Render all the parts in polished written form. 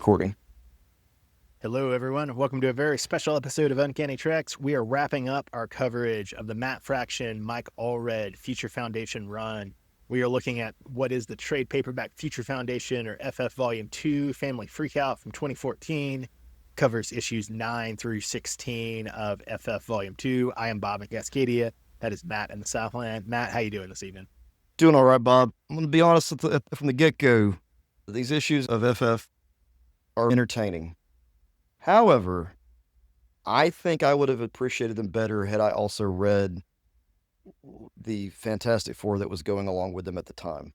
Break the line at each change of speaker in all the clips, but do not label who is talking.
Recording.
Hello, everyone. Welcome to a very special episode of Uncanny Treks. We are wrapping up our coverage of the Matt Fraction, Mike Allred Future Foundation run. We are looking at what is the trade paperback Future Foundation, or FF Volume 2, Family Freakout from 2014. Covers issues 9 through 16 of FF Volume 2. I am Bob McGascadia. That is Matt in the Southland. Matt, how you doing this evening?
Doing all right, Bob. I'm going to be honest from the get-go. These issues of FF are entertaining. However, I think I would have appreciated them better had I also read the Fantastic Four that was going along with them at the time.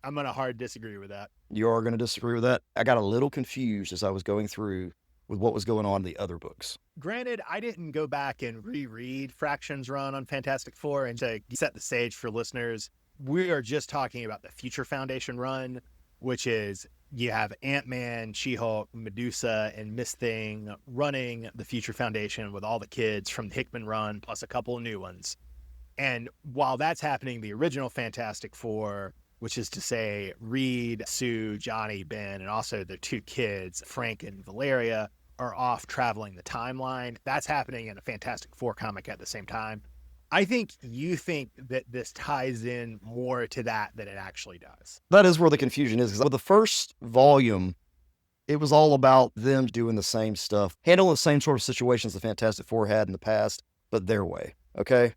I'm going to hard disagree with that.
You are going to disagree with that? I got a little confused as I was going through with what was going on in the other books.
Granted, I didn't go back and reread Fraction's run on Fantastic Four, and to set the stage for listeners, we are just talking about the Future Foundation run, which is you have Ant-Man, She-Hulk, Medusa, and Miss Thing running the Future Foundation with all the kids from the Hickman run, plus a couple of new ones. And while that's happening, the original Fantastic Four, which is to say Reed, Sue, Johnny, Ben, and also their two kids, Frank and Valeria, are off traveling the timeline. That's happening in a Fantastic Four comic at the same time. I think you think that this ties in more to that than it actually does.
That is where the confusion is. Because with the first volume, it was all about them doing the same stuff, handling the same sort of situations the Fantastic Four had in the past, but their way. Okay?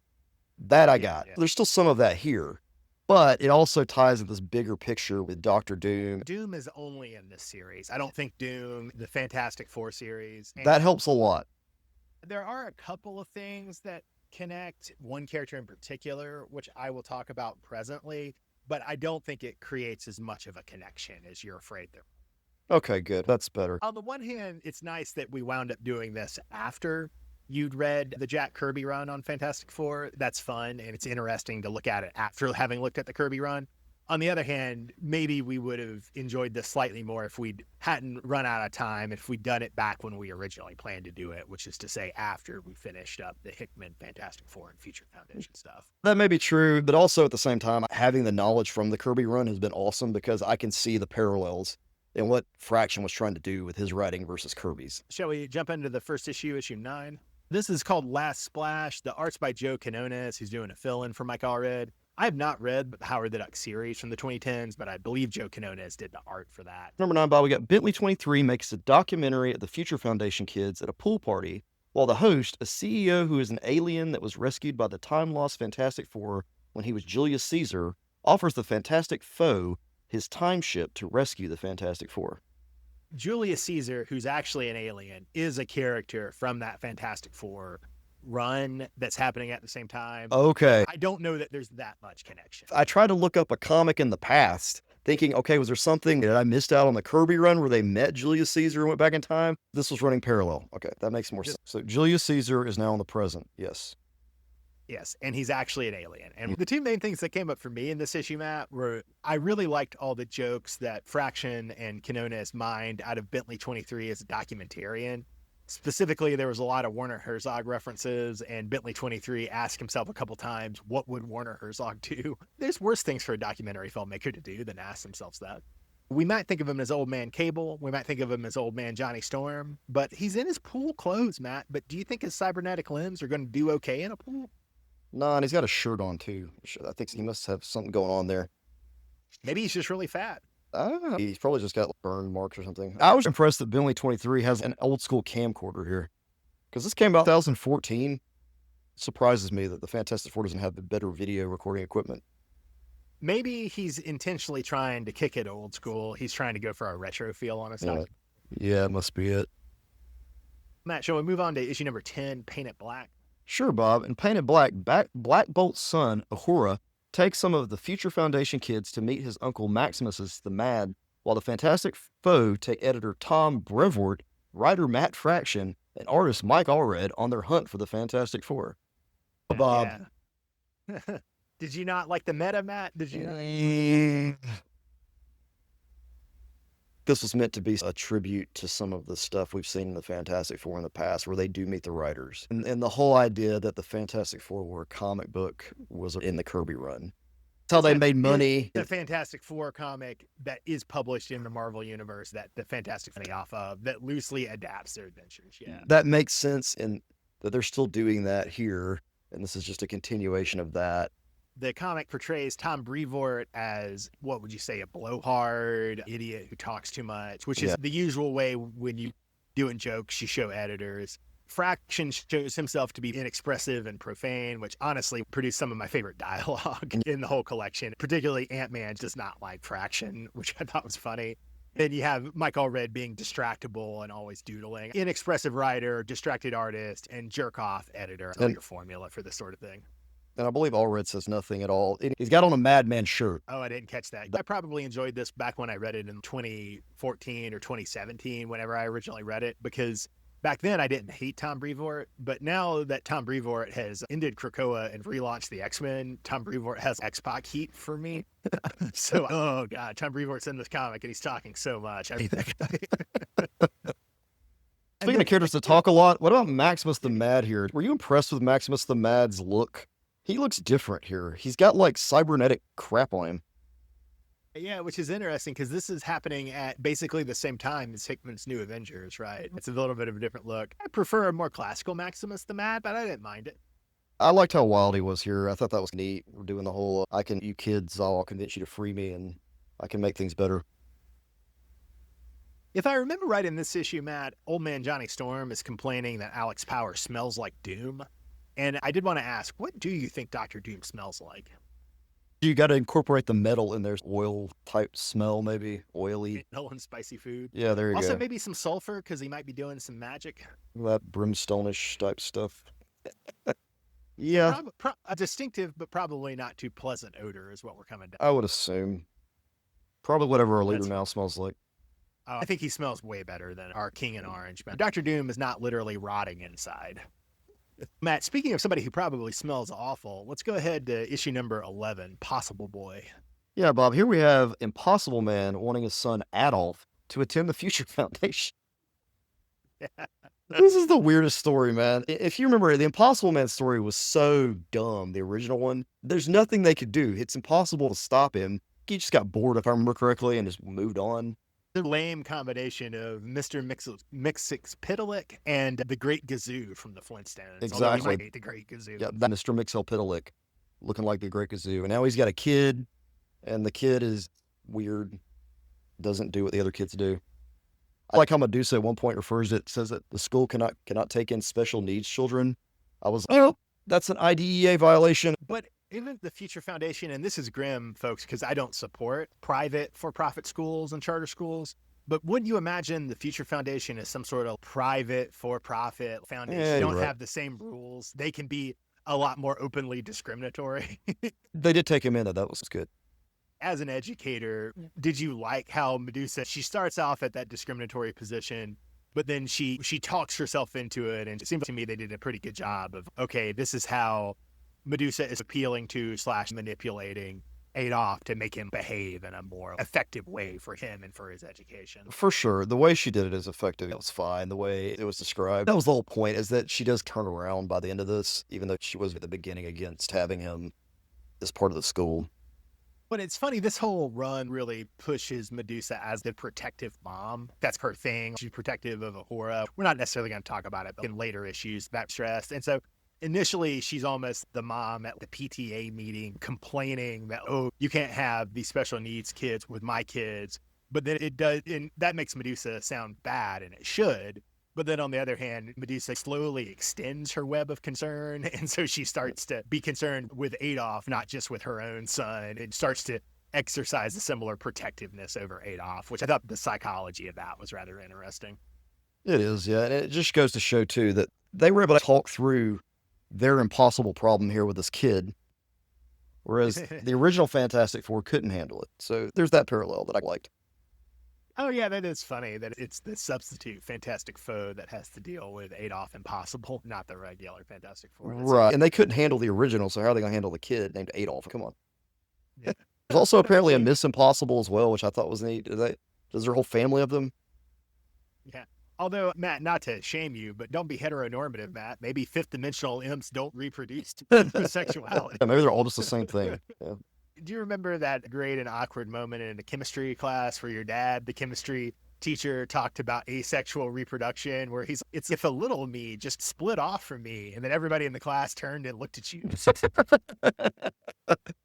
That I got. Yeah. There's still some of that here. But it also ties in this bigger picture with Dr. Doom.
Doom is only in this series. I don't think Doom, the Fantastic Four series.
That helps a lot.
There are a couple of things that connect, one character in particular, which I will talk about presently, but I don't think it creates as much of a connection as you're afraid there.
Okay, good. That's better.
On the one hand, it's nice that we wound up doing this after you'd read the Jack Kirby run on Fantastic Four. That's fun, and it's interesting to look at it after having looked at the Kirby run. On the other hand, maybe we would have enjoyed this slightly more if we hadn't run out of time, if we'd done it back when we originally planned to do it, which is to say after we finished up the Hickman Fantastic Four and Future Foundation stuff.
That may be true, but also at the same time, having the knowledge from the Kirby run has been awesome because I can see the parallels in what Fraction was trying to do with his writing versus Kirby's.
Shall we jump into the first issue, issue 9? This is called Last Splash. The art's by Joe Quinones, who's doing a fill-in for Mike Allred. I have not read the Howard the Duck series from the 2010s, but I believe Joe Quinones did the art for that.
Number 9, Bob, we got Bentley 23 makes a documentary of the Future Foundation kids at a pool party, while the host, a CEO who is an alien that was rescued by the time-lost Fantastic Four when he was Julius Caesar, offers the Fantastic Foe his time ship to rescue the Fantastic Four.
Julius Caesar, who's actually an alien, is a character from that Fantastic Four run that's happening at the same time.
Okay.
I don't know that there's that much connection.
I tried to look up a comic in the past, thinking, okay, was there something that I missed out on the Kirby run where they met Julius Caesar and went back in time? This was running parallel. Okay, that makes more sense. So Julius Caesar is now in the present. Yes.
Yes, and he's actually an alien. And the two main things that came up for me in this issue, Matt, were I really liked all the jokes that Fraction and Quinones mined out of Bentley 23 as a documentarian. Specifically, there was a lot of Werner Herzog references, and Bentley 23 asked himself a couple times, what would Werner Herzog do? There's worse things for a documentary filmmaker to do than ask themselves that. We might think of him as Old Man Cable. We might think of him as Old Man Johnny Storm. But he's in his pool clothes, Matt. But do you think his cybernetic limbs are going to do okay in a pool?
No, and he's got a shirt on, too. I think he must have something going on there.
Maybe he's just really fat.
He's probably just got burn marks or something. I was impressed that Bentley 23 has an old school camcorder here. Because this came out in 2014. It surprises me that the Fantastic Four doesn't have the better video recording equipment.
Maybe he's intentionally trying to kick it old school. He's trying to go for a retro feel on his stuff.
Yeah, it must be it.
Matt, shall we move on to issue number 10, Paint It Black?
Sure, Bob. In Painted Black, Black Bolt's son, Uhura, takes some of the Future Foundation kids to meet his uncle Maximus the Mad, while the Fantastic Foe take editor Tom Brevoort, writer Matt Fraction, and artist Mike Allred on their hunt for the Fantastic Four. Bob.
Yeah. Did you not like the meta, Matt? Did you not?
This was meant to be a tribute to some of the stuff we've seen in the Fantastic Four in the past where they do meet the writers. And the whole idea that the Fantastic Four were a comic book was in the Kirby run. That's how they made money.
The Fantastic Four comic that is published in the Marvel Universe that the Fantastic Four off of that loosely adapts their adventures. Yeah.
That makes sense, and that they're still doing that here, and this is just a continuation of that.
The comic portrays Tom Brevoort as, what would you say, a blowhard idiot who talks too much, which is the usual way when you doing jokes, you show editors. Fraction shows himself to be inexpressive and profane, which honestly produced some of my favorite dialogue in the whole collection. Particularly Ant-Man does not like Fraction, which I thought was funny. Then you have Mike Allred being distractible and always doodling. Inexpressive writer, distracted artist, and jerk-off editor. That's your formula for this sort of thing.
And I believe Allred says nothing at all. He's got on a Madman shirt.
Oh, I didn't catch that. I probably enjoyed this back when I read it in 2014 or 2017, whenever I originally read it, because back then I didn't hate Tom Brevoort, but now that Tom Brevoort has ended Krakoa and relaunched the X-Men, Tom Brevoort has X-Pac heat for me. So, oh God, Tom Brevoort's in this comic and he's talking so much. I hate that guy.
Speaking of characters that talk a lot, what about Maximus the Mad here? Were you impressed with Maximus the Mad's look? He looks different here. He's got like cybernetic crap on him.
Yeah, which is interesting because this is happening at basically the same time as Hickman's New Avengers, right? It's a little bit of a different look. I prefer a more classical Maximus the Mad, but I didn't mind it.
I liked how wild he was here. I thought that was neat. We're doing the whole, you kids, I'll convince you to free me and I can make things better.
If I remember right in this issue, Matt, old man Johnny Storm is complaining that Alex Power smells like Doom. And I did want to ask, what do you think Dr. Doom smells like?
You got to incorporate the metal in there. Oil type smell, maybe oily.
Metal and spicy food.
Yeah, there you go.
Also, maybe some sulfur because he might be doing some magic.
That brimstone-ish type stuff. Yeah.
A distinctive, but probably not too pleasant odor is what we're coming down.
I would assume. Probably whatever our leader now smells like.
I think he smells way better than our King in Orange. But Dr. Doom is not literally rotting inside. Matt, speaking of somebody who probably smells awful, let's go ahead to issue number 11, Possible Boy.
Yeah, Bob, here we have Impossible Man wanting his son Adolf to attend the Future Foundation. This is the weirdest story, man. If you remember, the Impossible Man story was so dumb, the original one. There's nothing they could do. It's impossible to stop him. He just got bored, if I remember correctly, and just moved on.
The lame combination of Mr. Mixix-Pitalik and the Great Gazoo from the Flintstones.
Exactly.
I hate the Great Gazoo.
Yeah, that Mr. Mixel-Pitalik looking like the Great Gazoo. And now he's got a kid, and the kid is weird, doesn't do what the other kids do. I like how Medusa at one point says that the school cannot take in special needs children. I was like, oh, that's an IDEA violation.
But even the Future Foundation, and this is grim, folks, because I don't support private for-profit schools and charter schools, but wouldn't you imagine the Future Foundation is some sort of private for-profit foundation? They don't have the same rules. They can be a lot more openly discriminatory.
They did take him in, though. That was good.
As an educator, did you like how Medusa, she starts off at that discriminatory position, but then she talks herself into it, and it seems to me they did a pretty good job of, okay, this is how Medusa is appealing to / manipulating Adolf to make him behave in a more effective way for him and for his education.
For sure. The way she did it is effective. It was fine. The way it was described. That was the whole point, is that she does turn around by the end of this, even though she was at the beginning against having him as part of the school.
But it's funny, this whole run really pushes Medusa as the protective mom. That's her thing. She's protective of Ahura. We're not necessarily going to talk about it, but in later issues, that stressed. And so initially, she's almost the mom at the PTA meeting complaining that, oh, you can't have these special needs kids with my kids. But then it does, and that makes Medusa sound bad, and it should. But then on the other hand, Medusa slowly extends her web of concern. And so she starts to be concerned with Adolf, not just with her own son, and starts to exercise a similar protectiveness over Adolf, which I thought the psychology of that was rather interesting.
It is, yeah. And it just goes to show, too, that they were able to talk through their impossible problem here with this kid, whereas the original Fantastic Four couldn't handle it. So there's that parallel that I liked.
Oh, yeah, that is funny that it's the substitute Fantastic Foe that has to deal with Adolf Impossible, not the regular Fantastic Four.
Right, and they couldn't handle the original, so how are they going to handle the kid named Adolf? Come on. Yeah. There's also apparently a Miss Impossible as well, which I thought was neat. Does their whole family of them?
Yeah. Although, Matt, not to shame you, but don't be heteronormative, Matt. Maybe fifth dimensional imps don't reproduce sexuality.
Yeah, maybe they're all just the same thing. Yeah.
Do you remember that great and awkward moment in a chemistry class where your dad, the chemistry teacher, talked about asexual reproduction, where it's if a little me just split off from me, and then everybody in the class turned and looked at you?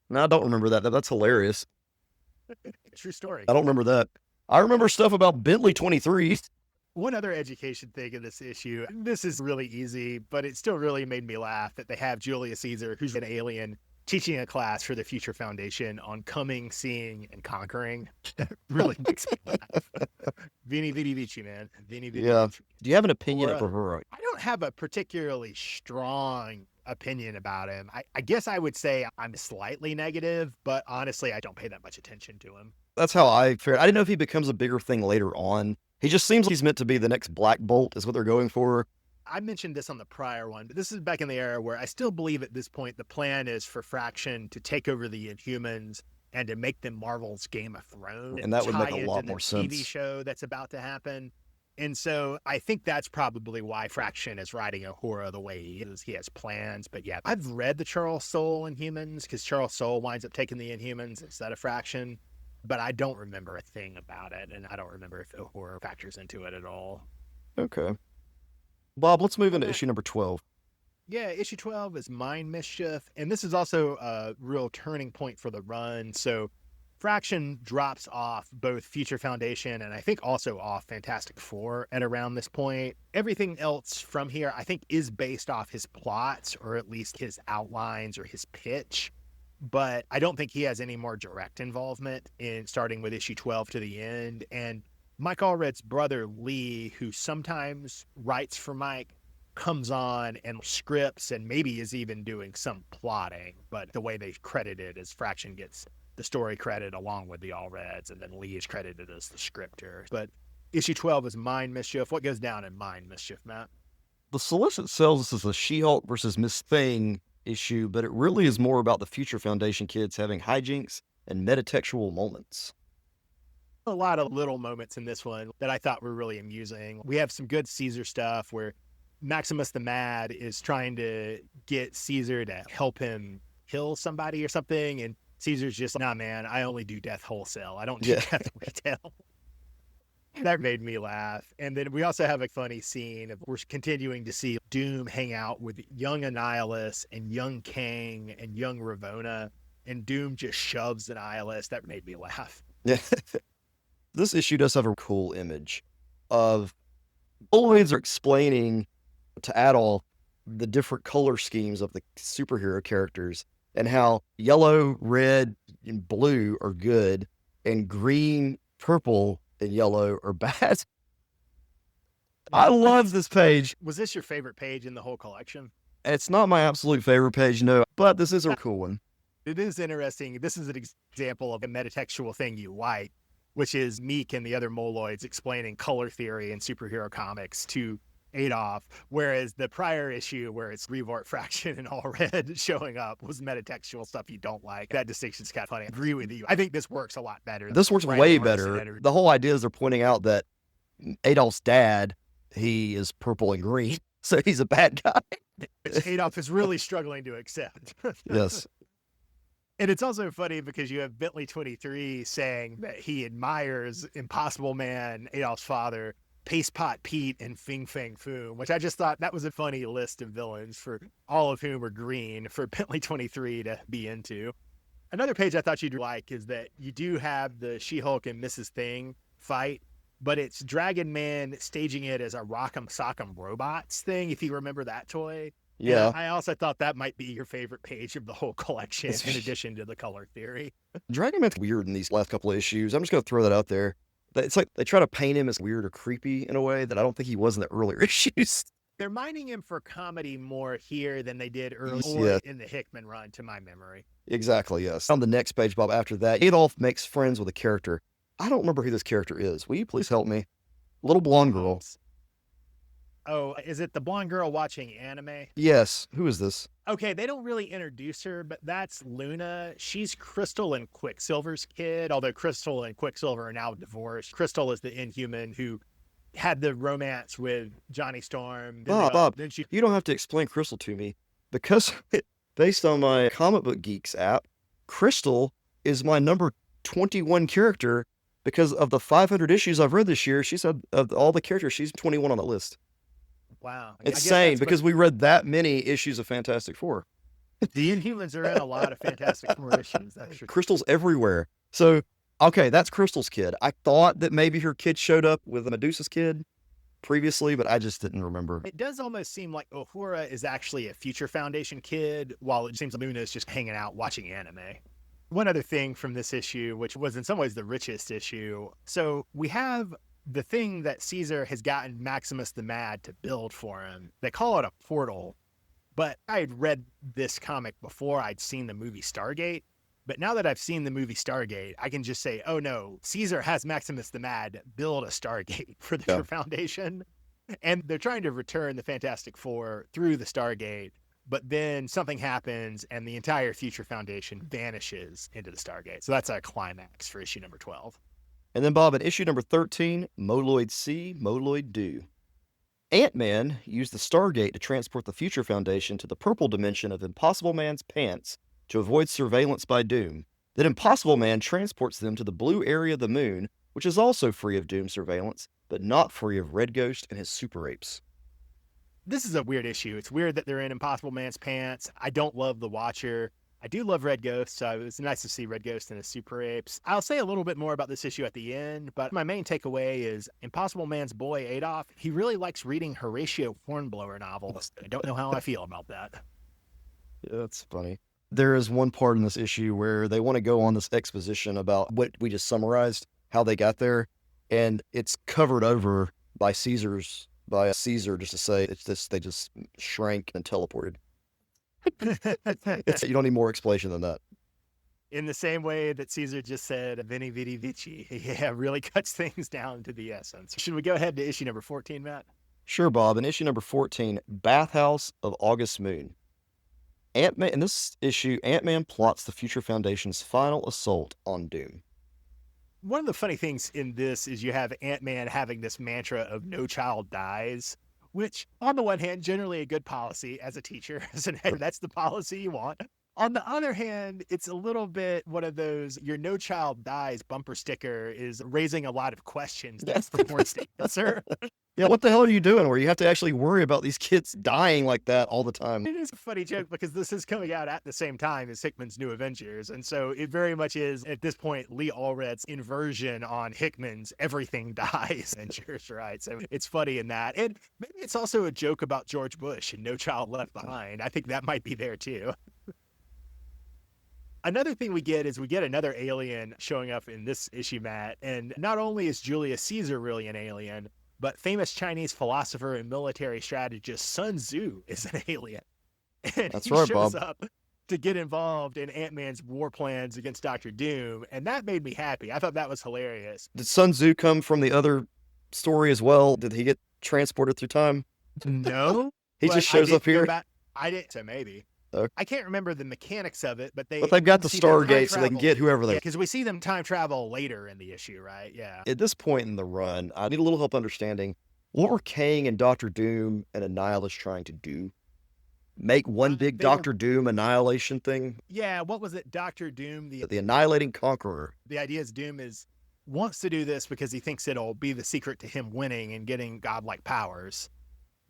No, I don't remember that. That's hilarious.
True story.
I don't remember that. I remember stuff about Bentley 23.
One other education thing in this issue, and this is really easy, but it still really made me laugh that they have Julius Caesar, who's an alien, teaching a class for the Future Foundation on coming, seeing, and conquering. Really makes me laugh. Vini Vidi Vici, man. Vini Vidi
Yeah.
Vici.
Do you have an opinion
Or,
for her?
I don't have a particularly strong opinion about him. I guess I would say I'm slightly negative, but honestly, I don't pay that much attention to him.
That's how I fared. I didn't know if he becomes a bigger thing later on. He just seems like he's meant to be the next Black Bolt, is what they're going for.
I mentioned this on the prior one, but this is back in the era where I still believe at this point the plan is for Fraction to take over the Inhumans and to make them Marvel's Game of Thrones.
And that would make
tie
a lot
into
more
the
sense.
TV show that's about to happen. And so I think that's probably why Fraction is writing Uhura the way he is. He has plans. But yeah, I've read the Charles Soule Inhumans because Charles Soule winds up taking the Inhumans instead of Fraction. But I don't remember a thing about it. And I don't remember if Uhura factors into it at all.
Okay. Bob, let's move into issue number 12.
Yeah, issue 12 is Mind Mischief. And this is also a real turning point for the run. So Fraction drops off both Future Foundation and I think also off Fantastic Four at around this point. Everything else from here, I think, is based off his plots or at least his outlines or his pitch. But I don't think he has any more direct involvement in starting with issue 12 to the end. And Mike Allred's brother, Lee, who sometimes writes for Mike, comes on and scripts and maybe is even doing some plotting. But the way they credit it is Fraction gets the story credit along with the Allreds, and then Lee is credited as the scripter. But issue 12 is Mind Mischief. What goes down in Mind Mischief, Matt?
The solicit sells this as a She-Hulk versus Miss Thing issue, but it really is more about the Future Foundation kids having hijinks and metatextual moments.
A lot of little moments in this one that I thought were really amusing. We have some good Caesar stuff where Maximus the Mad is trying to get Caesar to help him kill somebody or something, and Caesar's just like, nah, man, I only do death wholesale. I don't do death retail. That made me laugh. And then we also have a funny scene of we're continuing to see Doom hang out with young Annihilus and young Kang and young Ravonna, and Doom just shoves Annihilus. That made me laugh.
Yeah. This issue does have a cool image of Bulloids are explaining to Adolf the different color schemes of the superhero characters and how yellow, red, and blue are good, and green, purple, and yellow are bad. I love this page.
Was this your favorite page in the whole collection?
It's not my absolute favorite page, no, but this is a cool one.
It is interesting. This is an example of a metatextual thing you like, which is Meek and the other Moloids explaining color theory in superhero comics to Adolf, whereas the prior issue where it's Revort, Fraction, and Allred showing up was metatextual stuff you don't like. That distinction's kind of funny. I agree with you. I think this works a lot better.
This works way better. The whole idea is they're pointing out that Adolf's dad, he is purple and green, so he's a bad guy.
Which Adolf is really struggling to accept.
Yes.
And it's also funny because you have Bentley 23 saying that he admires Impossible Man, Adolf's father, Paste Pot Pete, and Fing Fang Foom, which I just thought that was a funny list of villains, for all of whom are green, for Bentley 23 to be into. Another page I thought you'd like is that you do have the She-Hulk and Mrs. Thing fight, but it's Dragon Man staging it as a Rock'em Sock'em Robots thing, if you remember that toy.
Yeah.
And I also thought that might be your favorite page of the whole collection, in addition to the color theory.
Dragon Man's weird in these last couple of issues. I'm just going to throw that out there. It's like they try to paint him as weird or creepy in a way that I don't think he was in the earlier issues.
They're mining him for comedy more here than they did earlier in the Hickman run, to my memory.
Exactly, yes. On the next page, Bob, after that, Adolf makes friends with a character. I don't remember who this character is. Will you please help me? Little blonde girl.
Oh, is it the blonde girl watching anime?
Yes. Who is this?
Okay, they don't really introduce her, but that's Luna. She's Crystal and Quicksilver's kid, although Crystal and Quicksilver are now divorced. Crystal is the Inhuman who had the romance with Johnny Storm.
Bob, you don't have to explain Crystal to me, because based on my Comic Book Geeks app, Crystal is my number 21 character because of the 500 issues I've read this year. She said of all the characters, she's 21 on the list.
Wow. I guess
Insane
that's
because we read that many issues of Fantastic Four.
the Inhumans are in a lot of Fantastic Four issues. That's true.
Crystal's everywhere. So, okay, that's Crystal's kid. I thought that maybe her kid showed up with Medusa's kid previously, but I just didn't remember.
It does almost seem like Uhura is actually a Future Foundation kid, while it seems Luna is just hanging out watching anime. One other thing from this issue, which was in some ways the richest issue. So we have the thing that Caesar has gotten Maximus the Mad to build for him. They call it a portal, but I had read this comic before I'd seen the movie Stargate. But now that I've seen the movie Stargate, I can just say, oh no, Caesar has Maximus the Mad build a Stargate for the Future Foundation. And they're trying to return the Fantastic Four through the Stargate. But then something happens and the entire Future Foundation vanishes into the Stargate. So that's a climax for issue number 12.
And then, Bob, in issue number 13, Moloid see, Moloid do. Ant-Man used the Stargate to transport the Future Foundation to the purple dimension of Impossible Man's pants to avoid surveillance by Doom. Then Impossible Man transports them to the blue area of the moon, which is also free of Doom surveillance, but not free of Red Ghost and his super apes.
This is a weird issue. It's weird that they're in Impossible Man's pants. I don't love the Watcher. I do love Red Ghost, so it was nice to see Red Ghost and his super apes. I'll say a little bit more about this issue at the end, but my main takeaway is Impossible Man's boy, Adolf, he really likes reading Horatio Hornblower novels. I don't know how I feel about that.
Yeah, that's funny. There is one part in this issue where they want to go on this exposition about what we just summarized, how they got there, and it's covered over by Caesar just to say it's just they just shrank and teleported. You don't need more explanation than that.
In the same way that Caesar just said, Veni Vidi Vici. Yeah, really cuts things down to the essence. Should we go ahead to issue number 14, Matt?
Sure, Bob. In issue number 14, Bathhouse of August Moon. Ant-Man, in this issue, Ant-Man plots the Future Foundation's final assault on Doom.
One of the funny things in this is you have Ant-Man having this mantra of no child dies, which on the one hand, generally a good policy as a teacher. So that's the policy you want. On the other hand, it's a little bit one of those, your no child dies bumper sticker is raising a lot of questions. That's the point answer.
Yeah, what the hell are you doing where you have to actually worry about these kids dying like that all the time?
It is a funny joke because this is coming out at the same time as Hickman's New Avengers. And so it very much is, at this point, Lee Allred's inversion on Hickman's everything dies Avengers, right? So it's funny in that. And maybe it's also a joke about George Bush and No Child Left Behind. I think that might be there too. Another thing we get is we get another alien showing up in this issue, Matt. And not only is Julius Caesar really an alien, but famous Chinese philosopher and military strategist Sun Tzu is an alien. And
That's
he
right,
shows
Bob.
up to get involved in Ant-Man's war plans against Dr. Doom. And that made me happy. I thought that was hilarious.
Did Sun Tzu come from the other story as well? Did he get transported through time?
No.
He just shows up here?
I didn't, so maybe.
Okay.
I can't remember the mechanics of it, but they've
got the Stargate so they can get whoever they...
because we see them time travel later in the issue, right? Yeah.
At this point in the run, I need a little help understanding what were Kang and Dr. Doom and Annihilus trying to do? Make one big Dr. Doom annihilation thing?
Yeah, what was it? Dr. Doom,
The Annihilating Conqueror.
The idea is Doom wants to do this because he thinks it'll be the secret to him winning and getting godlike powers.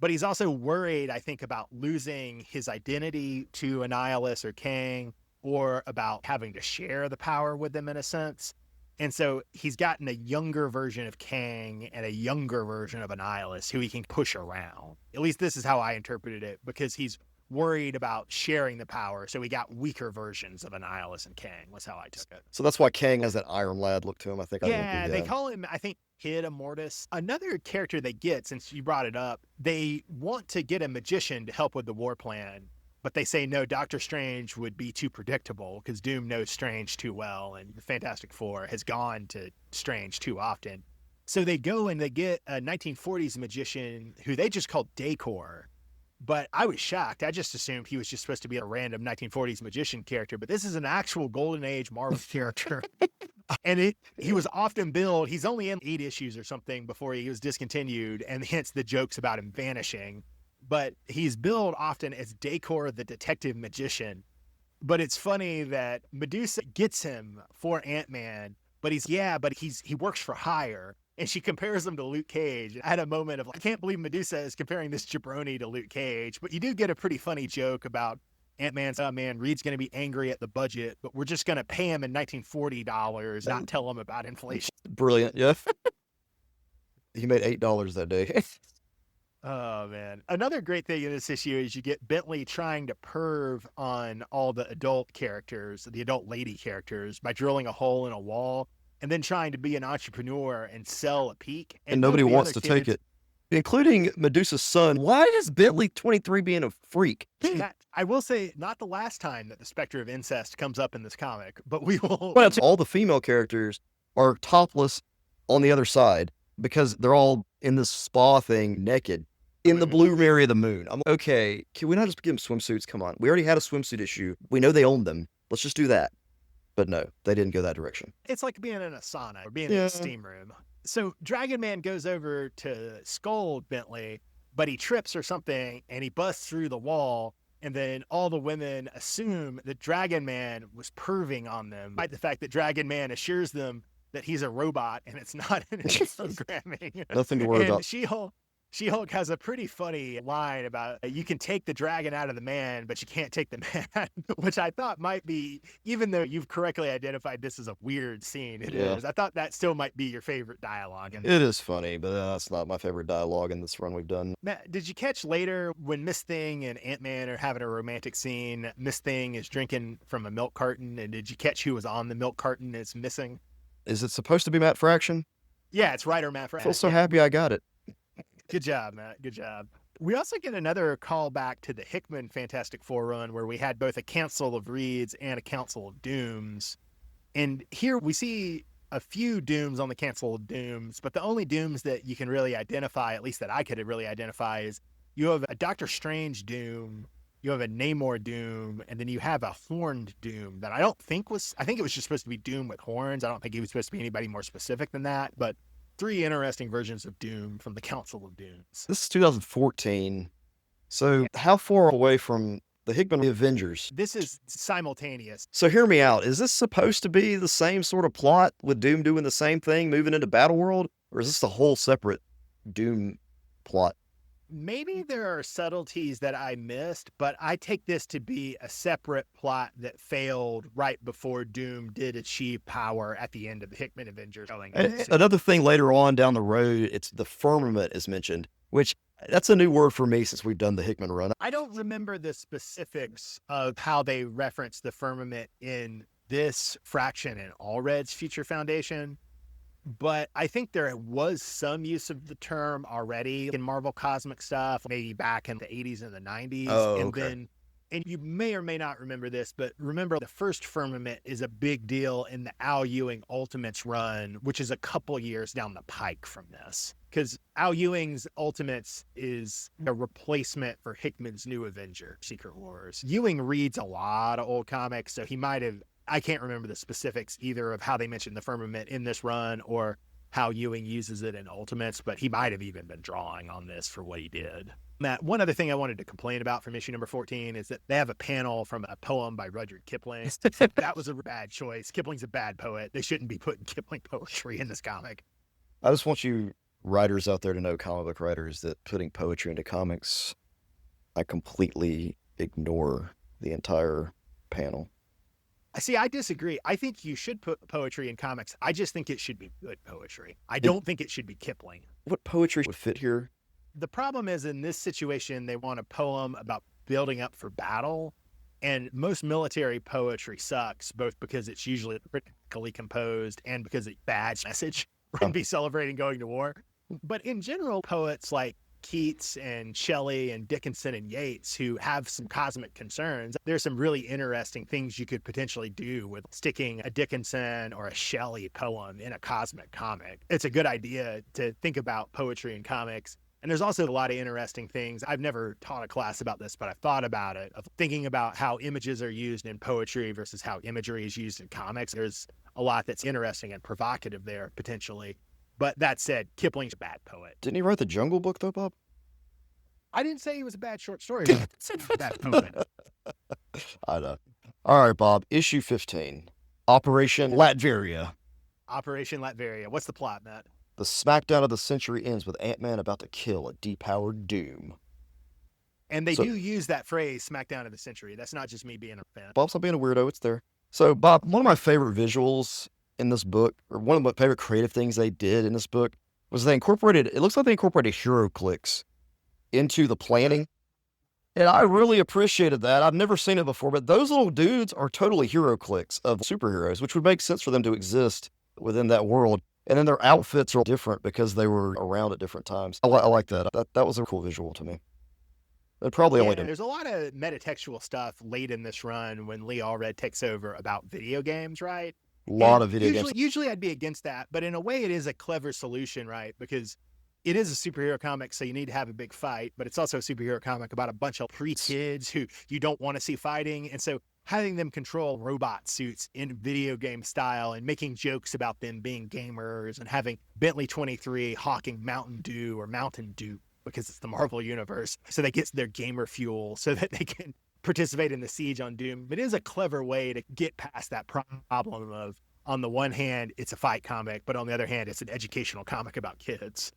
But he's also worried, I think, about losing his identity to Annihilus or Kang, or about having to share the power with them in a sense. And so he's gotten a younger version of Kang and a younger version of Annihilus who he can push around. At least this is how I interpreted it, because he's worried about sharing the power. So he got weaker versions of Annihilus and Kang, was how I took it.
So that's why Kang has that Iron Lad look to him, I think.
Yeah, they call him, I think, Kid Immortus. Another character they get, since you brought it up, they want to get a magician to help with the war plan, but they say no, Doctor Strange would be too predictable because Doom knows Strange too well, and the Fantastic Four has gone to Strange too often. So they go and they get a 1940s magician who they just called Dacor. But I was shocked. I just assumed he was just supposed to be a random 1940s magician character, but this is an actual Golden Age Marvel character. And he was often billed, he's only in 8 issues or something before he was discontinued, and hence the jokes about him vanishing. But he's billed often as Dacor the Detective Magician. But it's funny that Medusa gets him for Ant-Man, but he works for hire. And she compares him to Luke Cage. I had a moment of like, I can't believe Medusa is comparing this jabroni to Luke Cage. But you do get a pretty funny joke about Ant-Man's, oh man, Reed's going to be angry at the budget, but we're just going to pay him in $1940, not tell him about inflation.
Brilliant. Yeah. He made $8 that day.
Oh man. Another great thing in this issue is you get Bentley trying to perv on all the adult characters, the adult lady characters, by drilling a hole in a wall and then trying to be an entrepreneur and sell a peak.
And nobody wants to take it, including Medusa's son. Why is Bentley 23 being a freak?
I will say, not the last time that the specter of incest comes up in this comic, but we will.
Well, all the female characters are topless on the other side because they're all in this spa thing naked in the blue area of the moon. I'm okay. Can we not just give them swimsuits? Come on. We already had a swimsuit issue. We know they own them. Let's just do that. But no, they didn't go that direction.
It's like being in a sauna or being in a steam room. So Dragon Man goes over to scold Bentley, but he trips or something and he busts through the wall. And then all the women assume that Dragon Man was perving on them, despite the fact that Dragon Man assures them that he's a robot and it's not in his programming.
Nothing to worry about.
She-Hulk has a pretty funny line about you can take the dragon out of the man, but you can't take the man, which I thought might be, even though you've correctly identified this as a weird scene, it is. I thought that still might be your favorite dialogue.
It is funny, but that's not my favorite dialogue in this run we've done.
Matt, did you catch later when Miss Thing and Ant-Man are having a romantic scene, Miss Thing is drinking from a milk carton, and did you catch who was on the milk carton is missing?
Is it supposed to be Matt Fraction?
Yeah, it's writer Matt Fraction.
I feel so happy I got it.
Good job, Matt. Good job. We also get another callback to the Hickman Fantastic Four run where we had both a Council of Reeds and a Council of Dooms. And here we see a few Dooms on the Council of Dooms, but the only Dooms that you can really identify, at least that I could really identify, is you have a Doctor Strange Doom, you have a Namor Doom, and then you have a Horned Doom that I think it was just supposed to be Doom with horns. I don't think he was supposed to be anybody more specific than that, but 3 interesting versions of Doom from the Council of Dooms.
This is 2014. So how far away from the Hickman Avengers?
This is simultaneous.
So hear me out. Is this supposed to be the same sort of plot with Doom doing the same thing, moving into Battleworld? Or is this a whole separate Doom plot?
Maybe there are subtleties that I missed, but I take this to be a separate plot that failed right before Doom did achieve power at the end of the Hickman Avengers.
Another thing later on down the road, it's the firmament is mentioned, which that's a new word for me since we've done the Hickman run.
I don't remember the specifics of how they reference the firmament in this Fraction and Allred's Future Foundation. But I think there was some use of the term already in Marvel Cosmic stuff, maybe back in the 80s and the 90s.
Oh,
and
okay.
And you may or may not remember this, but remember the first firmament is a big deal in the Al Ewing Ultimates run, which is a couple years down the pike from this. Because Al Ewing's Ultimates is a replacement for Hickman's New Avenger, Secret Wars. Ewing reads a lot of old comics, so he might have, I can't remember the specifics either of how they mentioned the firmament in this run or how Ewing uses it in Ultimates, but he might have even been drawing on this for what he did. Matt, one other thing I wanted to complain about from issue number 14 is that they have a panel from a poem by Rudyard Kipling. That was a bad choice. Kipling's a bad poet. They shouldn't be putting Kipling poetry in this comic.
I just want you writers out there to know, comic book writers, that putting poetry into comics, I completely ignore the entire panel.
See, I disagree. I think you should put poetry in comics. I just think it should be good poetry. I don't think it should be Kipling.
What poetry would fit here?
The problem is in this situation, they want a poem about building up for battle. And most military poetry sucks, both because it's usually critically composed and because it's a bad message and be celebrating going to war. But in general, poets like Keats and Shelley and Dickinson and Yeats, who have some cosmic concerns, there's some really interesting things you could potentially do with sticking a Dickinson or a Shelley poem in a cosmic comic. It's a good idea to think about poetry in comics. And there's also a lot of interesting things. I've never taught a class about this, but I've thought about it, of thinking about how images are used in poetry versus how imagery is used in comics. There's a lot that's interesting and provocative there, potentially. But that said, Kipling's a bad poet.
Didn't he write the Jungle Book, though, Bob?
I didn't say he was a bad short story. I said he was a bad poet.
I know. All right, Bob. Issue 15. Operation Latveria.
Operation Latveria. What's the plot, Matt?
The smackdown of the century ends with Ant-Man about to kill a depowered Doom.
And they
So,
do use that phrase, smackdown of the century. That's not just me being a fan.
Bob, stop being a weirdo. It's there. So, Bob, one of my favorite visuals in this book, or one of my favorite creative things they did in this book, was it looks like they incorporated hero clicks into the planning. And I really appreciated that. I've never seen it before, but those little dudes are totally hero clicks of superheroes, which would make sense for them to exist within that world. And then their outfits are different because they were around at different times. I like that. That was a cool visual to me. It probably only
Yeah,
did.
there's a lot of metatextual stuff late in this run when Lee Allred takes over about video games, right?
A lot
And
of video games.
usually I'd be against that, but in a way it is a clever solution, right? Because it is a superhero comic, so you need to have a big fight, but it's also a superhero comic about a bunch of pre-kids who you don't want to see fighting. And so having them control robot suits in video game style and making jokes about them being gamers and having Bentley 23 hawking Mountain Dew or Mountain Dew because it's the Marvel universe, so they get their gamer fuel so that they can participate in the siege on Doom. It is a clever way to get past that problem of, on the one hand, it's a fight comic, but on the other hand, it's an educational comic about kids.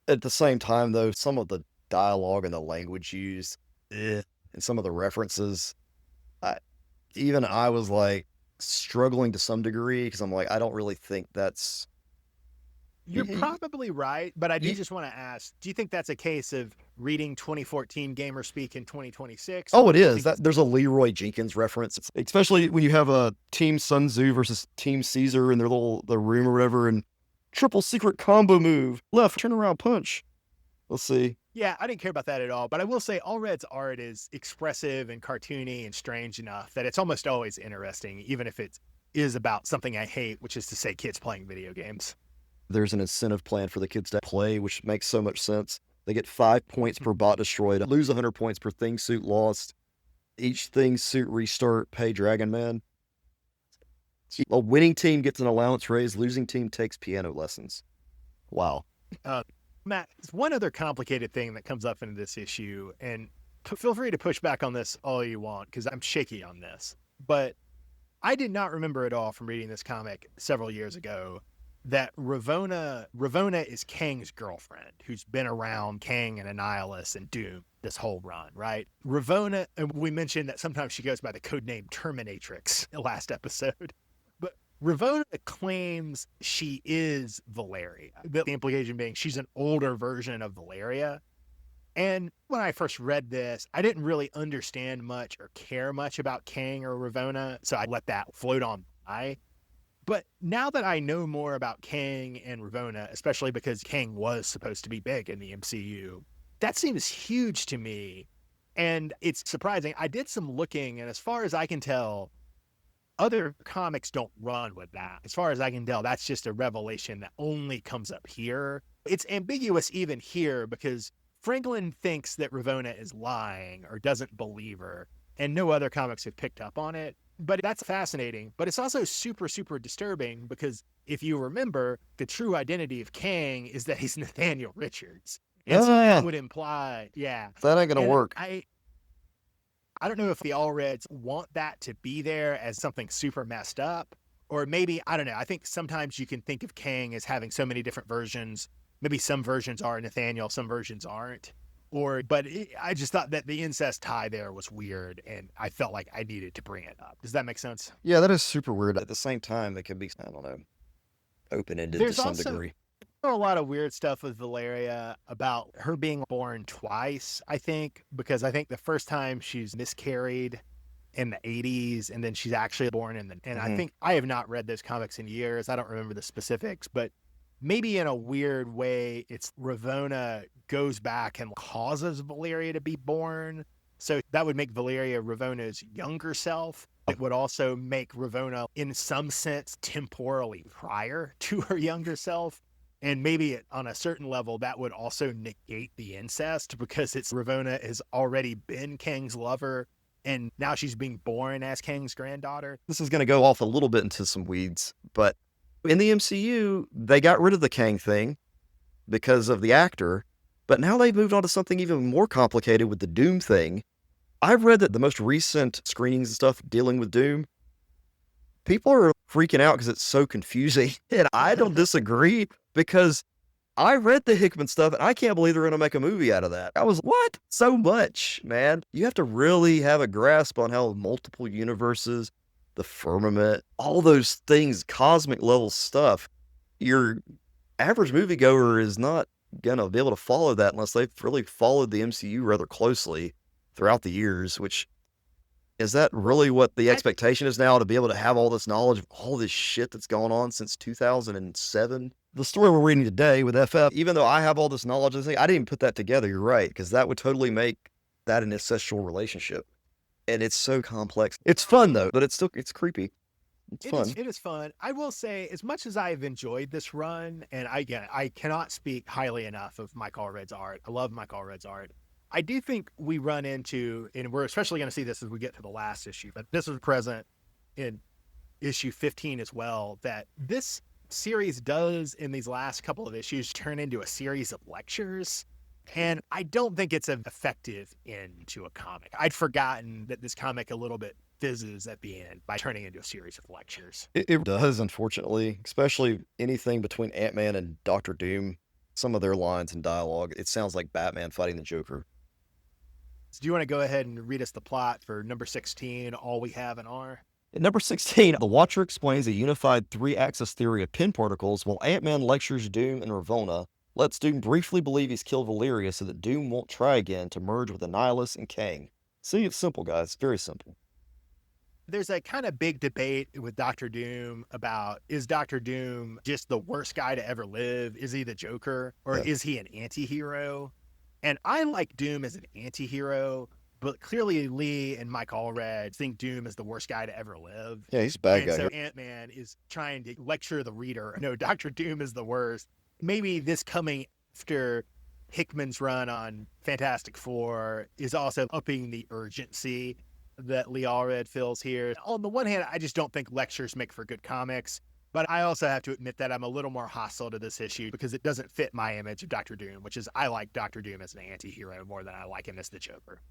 At the same time, though, some of the dialogue and the language used, and some of the references, even I was like struggling to some degree because I'm like, I don't really think that's.
You're probably right, but I do just want to ask, do you think that's a case of reading 2014 gamer speak in 2026?
Oh, it is. There's a Leroy Jenkins reference, especially when you have a Team Sun Tzu versus Team Caesar in the room or whatever, and triple secret combo move, left, turn around, punch. Let's see.
Yeah, I didn't care about that at all, but I will say Allred's art is expressive and cartoony and strange enough that it's almost always interesting, even if it is about something I hate, which is to say kids playing video games.
There's an incentive plan for the kids to play, which makes so much sense. They get 5 points per bot destroyed, lose 100 points per thing suit lost. Each thing suit restart, pay Dragon Man. A winning team gets an allowance raise, losing team takes piano lessons. Wow.
Matt, there's one other complicated thing that comes up in this issue, and feel free to push back on this all you want, because I'm shaky on this. But I did not remember at all from reading this comic several years ago that Ravonna is Kang's girlfriend, who's been around Kang and Annihilus and Doom this whole run, right? Ravonna, and we mentioned that sometimes she goes by the codename Terminatrix last episode. But Ravonna claims she is Valeria, the implication being she's an older version of Valeria. And when I first read this, I didn't really understand much or care much about Kang or Ravonna, so I let that float on by. But now that I know more about Kang and Ravonna, especially because Kang was supposed to be big in the MCU, that seems huge to me. And it's surprising. I did some looking, and as far as I can tell, other comics don't run with that. As far as I can tell, that's just a revelation that only comes up here. It's ambiguous even here because Franklin thinks that Ravonna is lying or doesn't believe her, and no other comics have picked up on it. But that's fascinating. But it's also super, super disturbing because if you remember, the true identity of Kang is that he's Nathaniel Richards. And so that would imply, yeah.
That ain't going to work.
I don't know if the Allreds want that to be there as something super messed up, or maybe, I don't know. I think sometimes you can think of Kang as having so many different versions. Maybe some versions are Nathaniel, some versions aren't. I just thought that the incest tie there was weird, and I felt like I needed to bring it up. Does that make sense?
Yeah, that is super weird. At the same time, it could be, I don't know, open-ended to some degree.
There's a lot of weird stuff with Valeria about her being born twice, I think, because I think the first time she's miscarried in the 80s, and then she's actually born I think I have not read those comics in years. I don't remember the specifics, but maybe in a weird way, it's Ravonna goes back and causes Valeria to be born. So that would make Valeria Ravonna's younger self. It would also make Ravonna, in some sense, temporally prior to her younger self. And maybe on a certain level, that would also negate the incest because Ravonna has already been Kang's lover, and now she's being born as Kang's granddaughter.
This is going to go off a little bit into some weeds, but in the MCU, they got rid of the Kang thing because of the actor, but now they've moved on to something even more complicated with the Doom thing. I've read that the most recent screenings and stuff dealing with Doom, people are freaking out because it's so confusing. And I don't disagree because I read the Hickman stuff and I can't believe they're going to make a movie out of that. I was, what? So much, man. You have to really have a grasp on how multiple universes, the firmament, all those things, cosmic level stuff. Your average moviegoer is not going to be able to follow that unless they've really followed the MCU rather closely throughout the years, which is that really what the expectation is now, to be able to have all this knowledge of all this shit that's gone on since 2007? The story we're reading today with FF, even though I have all this knowledge, I didn't even put that together. You're right, because that would totally make that an incestual relationship. And it's so complex. It's fun though, but it's creepy. It's fun.
It is fun. I will say, as much as I've enjoyed this run, and I cannot speak highly enough of Mike Allred's art. I love Mike Allred's art. I do think we run into, and we're especially going to see this as we get to the last issue, but this is present in issue 15 as well, that this series does, in these last couple of issues, turn into a series of lectures. And I don't think it's an effective end to a comic. I'd forgotten that this comic a little bit fizzes at the end by turning into a series of lectures.
It does, unfortunately, especially anything between Ant-Man and Doctor Doom. Some of their lines and dialogue, it sounds like Batman fighting the Joker.
So do you want to go ahead and read us the plot for number 16, All We Have and Are?
In number 16, the Watcher explains a unified three-axis theory of pin particles while Ant-Man lectures Doom and Ravonna, lets Doom briefly believe he's killed Valeria so that Doom won't try again to merge with Annihilus and Kang. See, it's simple, guys. It's very simple.
There's a kind of big debate with Doctor Doom about, is Doctor Doom just the worst guy to ever live? Is he the Joker? Or is he an anti-hero? And I like Doom as an anti-hero, but clearly Lee and Mike Allred think Doom is the worst guy to ever live.
Yeah, he's a bad guy.
So Ant-Man is trying to lecture the reader. No, Doctor Doom is the worst. Maybe this coming after Hickman's run on Fantastic Four is also upping the urgency that Lee Allred feels here. On the one hand, I just don't think lectures make for good comics. But I also have to admit that I'm a little more hostile to this issue because it doesn't fit my image of Doctor Doom, which is I like Doctor Doom as an anti-hero more than I like him as the Joker.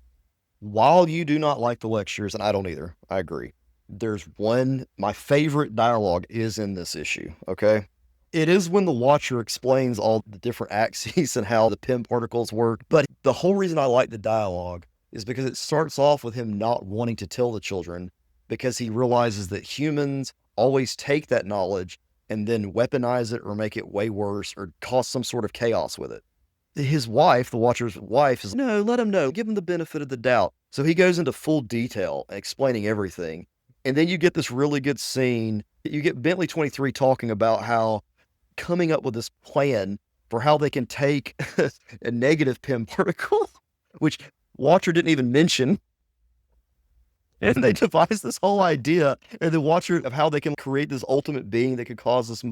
While you do not like the lectures, and I don't either, I agree. There's one, my favorite dialogue is in this issue, okay? It is when the Watcher explains all the different axes and how the pin particles work. But the whole reason I like the dialogue is because it starts off with him not wanting to tell the children because he realizes that humans always take that knowledge and then weaponize it or make it way worse or cause some sort of chaos with it. His wife, the Watcher's wife, is, no, let him know, give him the benefit of the doubt. So he goes into full detail explaining everything. And then you get this really good scene. You get Bentley 23 talking about how coming up with this plan for how they can take a negative pin particle, which Watcher didn't even mention. And they devised this whole idea, and the Watcher of how they can create this ultimate being that could cause this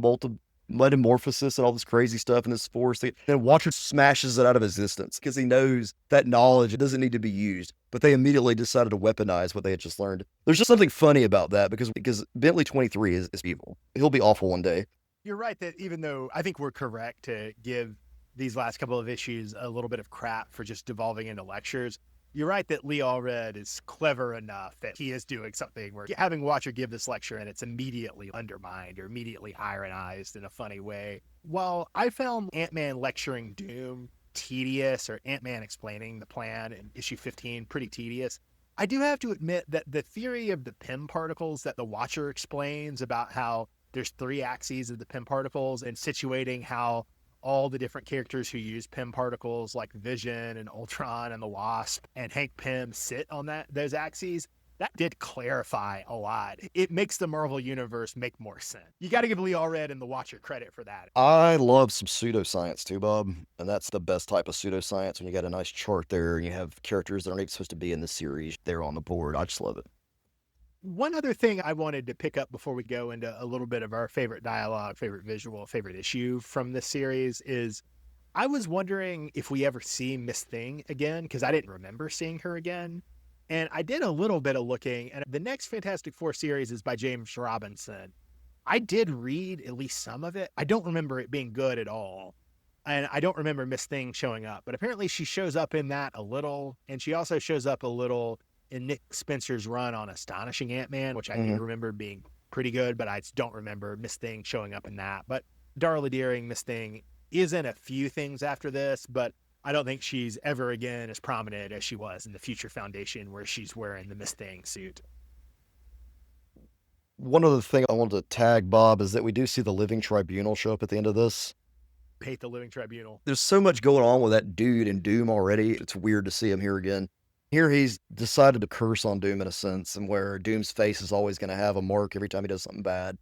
metamorphosis and all this crazy stuff in this force. And Watcher smashes it out of existence because he knows that knowledge doesn't need to be used. But they immediately decided to weaponize what they had just learned. There's just something funny about that because Bentley 23 is evil. He'll be awful one day.
You're right that even though I think we're correct to give these last couple of issues a little bit of crap for just devolving into lectures, you're right that Lee Allred is clever enough that he is doing something where having Watcher give this lecture and it's immediately undermined or immediately ironized in a funny way. While I found Ant-Man lecturing Doom tedious, or Ant-Man explaining the plan in issue 15 pretty tedious, I do have to admit that the theory of the pin particles that the Watcher explains about how there's three axes of the pin particles and situating how all the different characters who use Pym particles like Vision and Ultron and the Wasp and Hank Pym sit on those axes, that did clarify a lot. It makes the Marvel Universe make more sense. You got to give Lee Allred and the Watcher credit for that.
I love some pseudoscience too, Bob. And that's the best type of pseudoscience when you got a nice chart there and you have characters that aren't even supposed to be in the series. They're on the board. I just love it.
One other thing I wanted to pick up before we go into a little bit of our favorite dialogue, favorite visual, favorite issue from this series is I was wondering if we ever see Miss Thing again, because I didn't remember seeing her again. And I did a little bit of looking, and the next Fantastic Four series is by James Robinson. I did read at least some of it. I don't remember it being good at all. And I don't remember Miss Thing showing up, but apparently she shows up in that a little, and she also shows up a little in Nick Spencer's run on Astonishing Ant-Man, which I do
Mhm.
remember being pretty good, but I just don't remember Miss Thing showing up in that. But Darla Deering, Miss Thing, is in a few things after this, but I don't think she's ever again as prominent as she was in the Future Foundation, where she's wearing the Miss Thing suit.
One other thing I wanted to tag, Bob, is that we do see the Living Tribunal show up at the end of this.
Hate the Living Tribunal.
There's so much going on with that dude in Doom already. It's weird to see him here again. Here he's decided to curse on Doom in a sense, and where Doom's face is always going to have a mark every time he does something bad.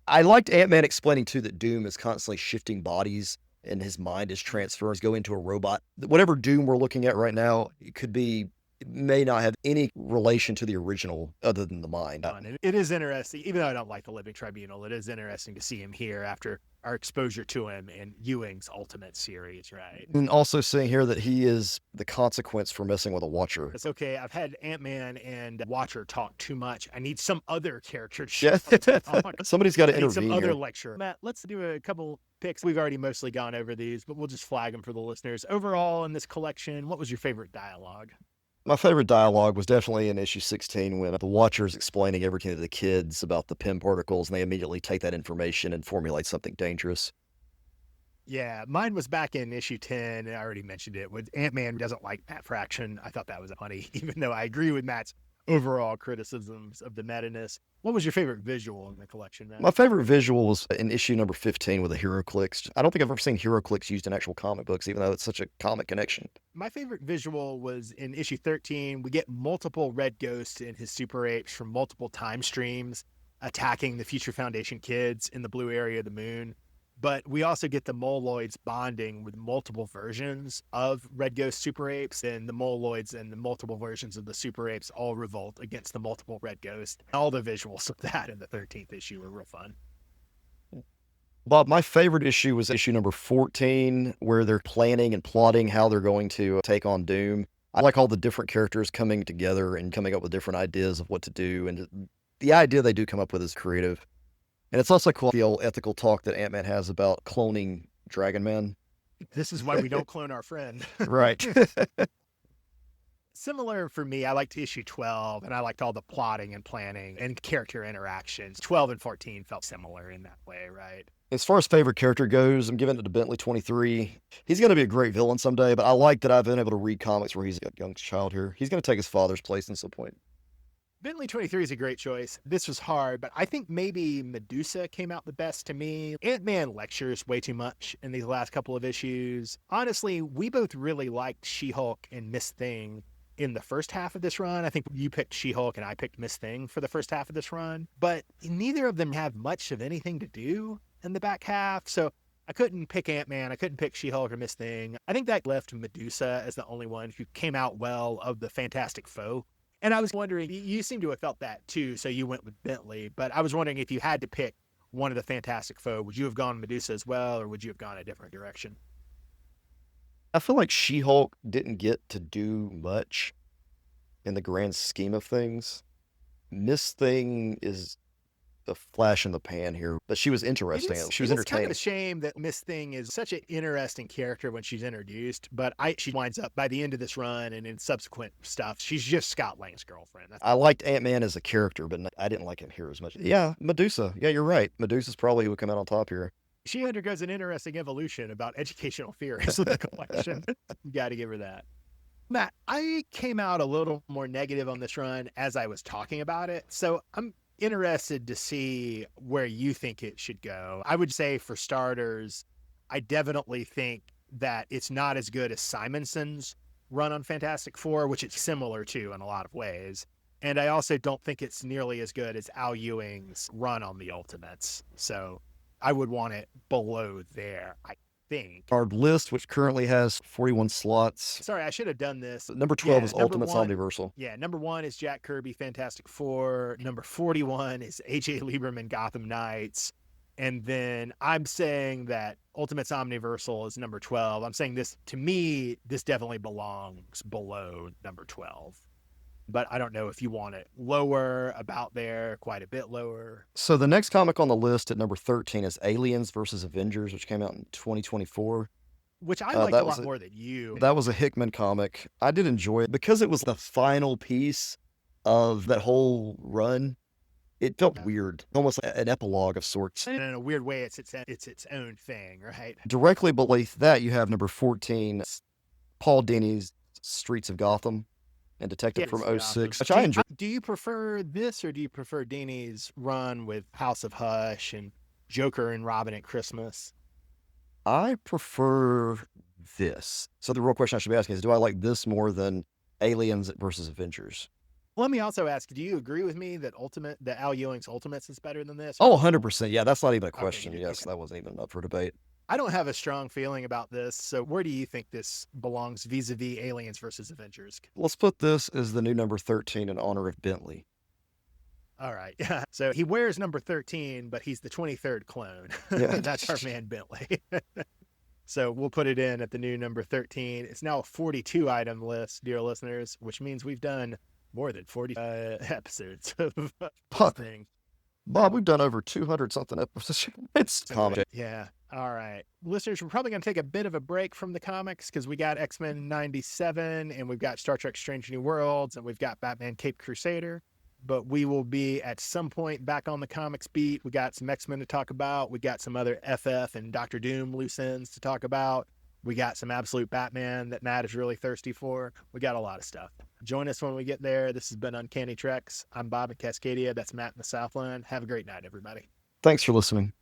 I liked Ant-Man explaining too that Doom is constantly shifting bodies and his mind is transferring, go into a robot. Whatever Doom we're looking at right now, it may not have any relation to the original other than the mind.
And it is interesting, even though I don't like the Living Tribunal, it is interesting to see him here after our exposure to him in Ewing's Ultimate series, right?
And also seeing here that he is the consequence for messing with a Watcher.
It's okay. I've had Ant-Man and Watcher talk too much. I need some other character to
Yeah.
show up.
Somebody's got to
I need some
intervene
other
here.
lecture. Matt, let's do a couple picks. We've already mostly gone over these, but we'll just flag them for the listeners. Overall, in this collection, what was your favorite dialogue?
My favorite dialogue was definitely in issue 16 when the Watcher's explaining everything to the kids about the PIM particles, and they immediately take that information and formulate something dangerous.
Yeah, mine was back in issue 10, and I already mentioned it. With Ant-Man doesn't like Matt Fraction. I thought that was funny, even though I agree with Matt's overall criticisms of the meta-ness. What was your favorite visual in the collection, Matt?
My favorite visual was in issue number 15 with the HeroClix. I don't think I've ever seen HeroClix used in actual comic books, even though it's such a comic connection.
My favorite visual was in issue 13. We get multiple red ghosts in his super apes from multiple time streams attacking the Future Foundation kids in the blue area of the moon. But we also get the Moloids bonding with multiple versions of Red Ghost Super Apes, and the Moloids and the multiple versions of the Super Apes all revolt against the multiple Red Ghost. All the visuals of that in the 13th issue were real fun.
Bob, my favorite issue was issue number 14, where they're planning and plotting how they're going to take on Doom. I like all the different characters coming together and coming up with different ideas of what to do, and the idea they do come up with is creative. And it's also cool, the old ethical talk that Ant-Man has about cloning Dragon Man.
This is why we don't clone our friend.
Right.
Similar for me, I liked issue 12, and I liked all the plotting and planning and character interactions. 12 and 14 felt similar in that way, right?
As far as favorite character goes, I'm giving it to Bentley 23. He's going to be a great villain someday, but I like that I've been able to read comics where he's a young child here. He's going to take his father's place at some point.
Bentley 23 is a great choice. This was hard, but I think maybe Medusa came out the best to me. Ant-Man lectures way too much in these last couple of issues. Honestly, we both really liked She-Hulk and Miss Thing in the first half of this run. I think you picked She-Hulk and I picked Miss Thing for the first half of this run, but neither of them have much of anything to do in the back half, so I couldn't pick Ant-Man, I couldn't pick She-Hulk or Miss Thing. I think that left Medusa as the only one who came out well of the Fantastic Foe. And I was wondering, you seem to have felt that too, so you went with Bentley, but I was wondering if you had to pick one of the Fantastic Foe, would you have gone Medusa as well, or would you have gone a different direction?
I feel like She-Hulk didn't get to do much in the grand scheme of things. Miss Thing is a flash in the pan here, but she was interesting. She was
It's kind
entertaining.
of a shame that Miss Thing is such an interesting character when she's introduced, but she winds up by the end of this run and in subsequent stuff, she's just Scott Lang's girlfriend.
I liked Ant-Man as a character, but I didn't like him here as much. Yeah, Medusa. Yeah, you're right. Medusa's probably who would come out on top here.
She undergoes an interesting evolution about educational theories of the collection. You got to give her that. Matt, I came out a little more negative on this run as I was talking about it, so I'm interested to see where you think it should go. I would say, for starters, I definitely think that it's not as good as Simonson's run on Fantastic Four, which it's similar to in a lot of ways. And I also don't think it's nearly as good as Al Ewing's run on the Ultimates. So I would want it below there, I think.
Our list, which currently has 41 slots.
Sorry, I should have done this.
Number 12
Yeah,
is
number
Ultimates
one-
Omniversal.
Yeah, number 1 is Jack Kirby, Fantastic Four. Number 41 is AJ Lieberman, Gotham Knights. And then I'm saying that Ultimates Omniversal is number 12. I'm saying this, to me, this definitely belongs below number 12. But I don't know if you want it lower, about there, quite a bit lower.
So the next comic on the list at number 13 is Aliens versus Avengers, which came out in 2024.
Which I
Oh,
liked
that
a
was
lot more than you.
That was a Hickman comic. I did enjoy it because it was the final piece of that whole run, it felt
Yeah.
weird, almost like an epilogue of sorts.
And in a weird way, it's its own thing, right?
Directly beneath that, you have number 14, Paul Dini's Streets of Gotham and Detective from '06, which I enjoy.
Do you prefer this, or do you prefer Dini's run with House of Hush and Joker and Robin at Christmas?
I prefer this. So the real question I should be asking is, do I like this more than Aliens versus Avengers?
Let me also ask, do you agree with me that Al Ewing's Ultimates is better than this?
Oh, 100%. Yeah, that's not even a
Okay,
question.
you do.
Yes,
Okay.
that wasn't even up for debate.
I don't have a strong feeling about this. So where do you think this belongs vis-a-vis Aliens versus Avengers?
Let's put this as the new number 13 in honor of Bentley.
All right. Yeah. So he wears number 13, but he's the 23rd clone.
Yeah.
That's our man Bentley. So we'll put it in at the new number 13. It's now a 42 item list, dear listeners, which means we've done more than 40 episodes of thing.
Bob, we've done over 200 something episodes. It's comic.
Yeah. All right. Listeners, we're probably going to take a bit of a break from the comics because we got X-Men 97 and we've got Star Trek Strange New Worlds and we've got Batman Cape Crusader. But we will be at some point back on the comics beat. We got some X-Men to talk about. We got some other FF and Doctor Doom loose ends to talk about. We got some absolute Batman that Matt is really thirsty for. We got a lot of stuff. Join us when we get there. This has been Uncanny Treks. I'm Bob in Cascadia. That's Matt in the Southland. Have a great night, everybody.
Thanks for listening.